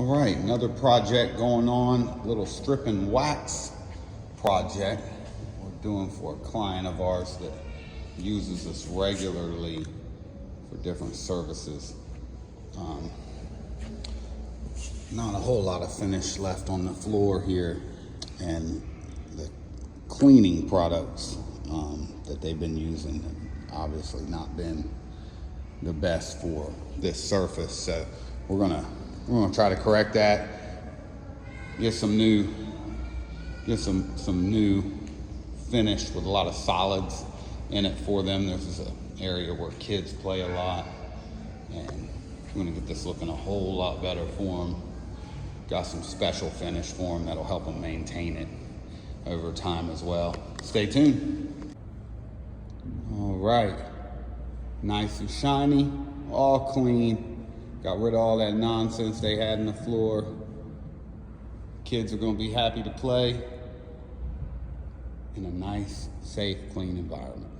All right, another project going on, little strip and wax project we're doing for a client of ours that uses us regularly for different services. Not a whole lot of finish left on the floor here, and the cleaning products that they've been using have obviously not been the best for this surface. So we're gonna try to correct that, get some new finish with a lot of solids in it for them. This is an area where kids play a lot, and we're gonna get this looking a whole lot better for them. Got some special finish for them that'll help them maintain it over time as well. Stay tuned. All right, nice and shiny, all clean. Got rid of all that nonsense they had in the floor. Kids are gonna be happy to play in a nice, safe, clean environment.